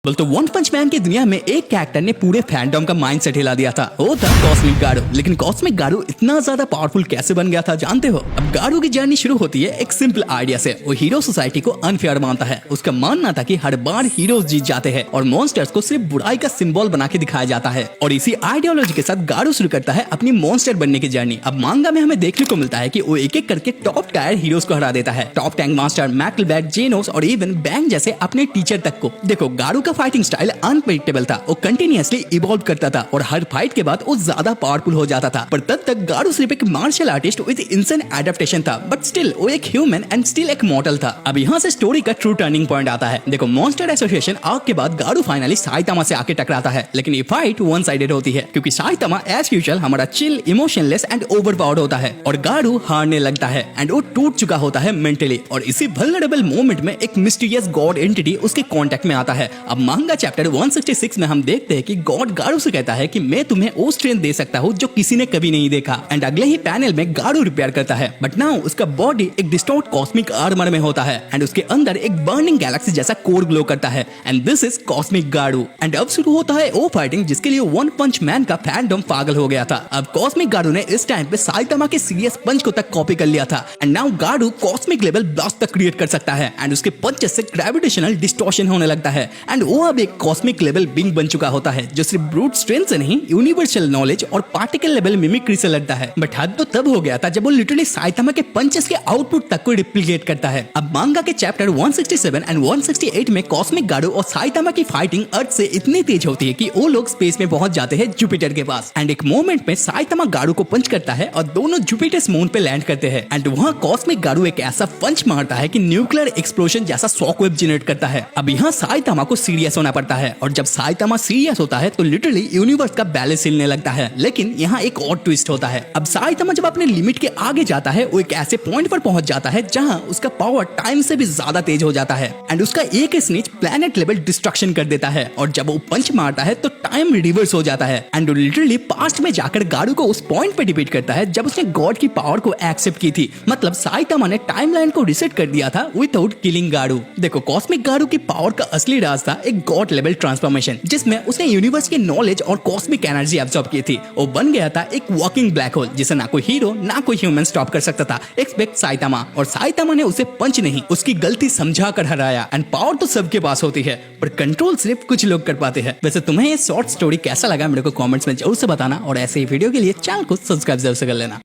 बोलते वन पंच मैन की दुनिया में एक कैरेक्टर ने पूरे फैंडम का माइंडसेट हिला दिया था। वो था कॉस्मिक गारू। लेकिन कॉस्मिक गारू इतना ज्यादा पावरफुल कैसे बन गया था जानते हो? अब गारू की जर्नी शुरू होती है एक सिंपल आइडिया से। वो हीरो सोसाइटी को अनफेयर मानता है। उसका मानना था कि हर बार हीरोज जीत जाते हैं और मॉन्स्टर्स को सिर्फ बुराई का सिंबल बना के दिखाया जाता है। और इसी आइडियोलॉजी के साथ गारू शुरू करता है अपनी मॉन्स्टर बनने की जर्नी। अब मांगा में हमें देखने को मिलता है कि वो एक एक करके टॉप टायर हीरोज को हरा देता है। टॉप टैंक मास्टर, मैकलबैट, जेनोस और इवन बैंग जैसे अपने टीचर तक को। देखो गारू का फाइटिंग स्टाइल अनप्रेडिक्टेबल था। वो कंटिन्यूअसली इवॉल्व करता था और हर फाइट के बाद वो ज्यादा पावरफुल हो जाता था। पर तब तक गारू सिर्फ एक मार्शल आर्टिस्ट विद इंसान एडेप्टेशन था, बट स्टिल वो एक ह्यूमन एंड स्टिल एक मॉर्टल था। अब यहाँ से स्टोरी का ट्रू टर्निंग पॉइंट आता है। देखो मॉन्स्टर एसोसिएशन आग के बाद गारू फाइनली साइतामा से आके टकराता है। लेकिन ये फाइट वन साइडेड होती है क्योंकि साइतामा एज यूजुअल हमारा चिल, इमोशनलेस एंड ओवरपावर्ड होता है और गारू हारने लगता है एंड वो टूट चुका होता है मेंटली। और इसी वल्नरेबल मोमेंट में एक मिस्टीरियस गॉड एंटिटी उसके कांटेक्ट में आता है। अब मांगा चैप्टर 166 में हम देखते हैं कि गॉड गारू से कहता है कि मैं तुम्हें वो स्ट्रेंथ दे सकता हूँ जो किसी ने कभी नहीं देखा। एंड अगले ही पैनल में गारू रिपेयर करता है, बट नाउ उसका बॉडी एक डिस्टॉर्ट कॉस्मिक आर्मर में होता है एंड उसके अंदर एक बर्निंग गैलेक्सी जैसा कोर ग्लो करता है and this is cosmic garu. And अब शुरू होता है वो फाइटिंग जिसके लिए वन पंच मैन का फैंडम पागल हो गया था। अब कॉस्मिक गारू ने इस टाइम पे साइतामा के सीरियस पंच को तक कॉपी कर लिया था and now garu cosmic level blast तक क्रिएट कर सकता है एंड उसके पंचेस से ग्रेविटेशनल डिस्टॉर्शन होने लगता है एंड वो अब एक कॉस्मिक लेवल बिंग बन चुका होता है जो सिर्फ ब्रूट स्ट्रेंथ से नहीं यूनिवर्सल नॉलेज और पार्टिकल लेवल मिमिक्री से लड़ता है। बट हद तो तब हो गया था जब वो लिटरली साइतामा के पंचेस के आउटपुट तक को रिप्लिकेट करता है। अब मांगा के चैप्टर 167 एंड 168 में कॉस्मिक गारू और साइतामा की फाइटिंग अर्थ से इतनी तेज होती है कि वो लोग स्पेस में पहुंच जाते हैं जुपिटर के पास एंड एक मोमेंट में साइतामा गारू को पंच करता है और दोनों जुपिटर्स मून पे लैंड करते हैं एंड वहाँ कॉस्मिक गारू एक ऐसा पंच मारता है कि न्यूक्लियर एक्सप्लोजन जैसा शॉकवेव जनरेट करता है। अब यहाँ साइतामा को सीरियस होना पड़ता है और जब साइतामा सीरियस होता है तो लिटरली यूनिवर्स का बैलेंस हिलने लगता है। लेकिन यहाँ एक और ट्विस्ट होता है। अब साइतामा जब अपने लिमिट के आगे जाता है वो एक ऐसे पॉइंट पर पहुंच जाता है जहां उसका पावर टाइम से भी ज्यादा तेज हो जाता है एंड उसका एक स्नेच प्लेनेट लेवल डिस्ट्रक्शन कर देता है और जब वो पंच मारता है तो टाइम रिवर्स हो जाता है एंड लिटरली पास्ट में जाकर गारू को उस पॉइंट पे डिबेट करता है जब उसने गॉड की पावर को एक्सेप्ट की थी। मतलब साइतामा ने टाइमलाइन को रिसेट कर दिया था विदाउट किलिंग गारू। देखो कॉस्मिक गारू की पावर का असली राज था एक गॉड लेवल ट्रांसफॉर्मेशन जिसमें उसने यूनिवर्स की नॉलेज और कॉस्मिक एनर्जी एब्सॉर्ब की थी। वो बन गया था एक वॉकिंग ब्लैक होल जिसे ना कोई हीरो ना कोई ह्यूमन स्टॉप कर सकता था एक्सपेक्ट साइतामा। और साइतामा ने उसे पंच नहीं उसकी गलती समझा कर हराया एंड पावर तो सबके पास होती है पर कंट्रोल सिर्फ कुछ लोग कर पाते हैं। वैसे तुम्हें ये शॉर्ट स्टोरी कैसा लगा मेरे को कमेंट्स में जरूर से बताना और ऐसे ही वीडियो के लिए चैनल को सब्सक्राइब जरूर से कर लेना।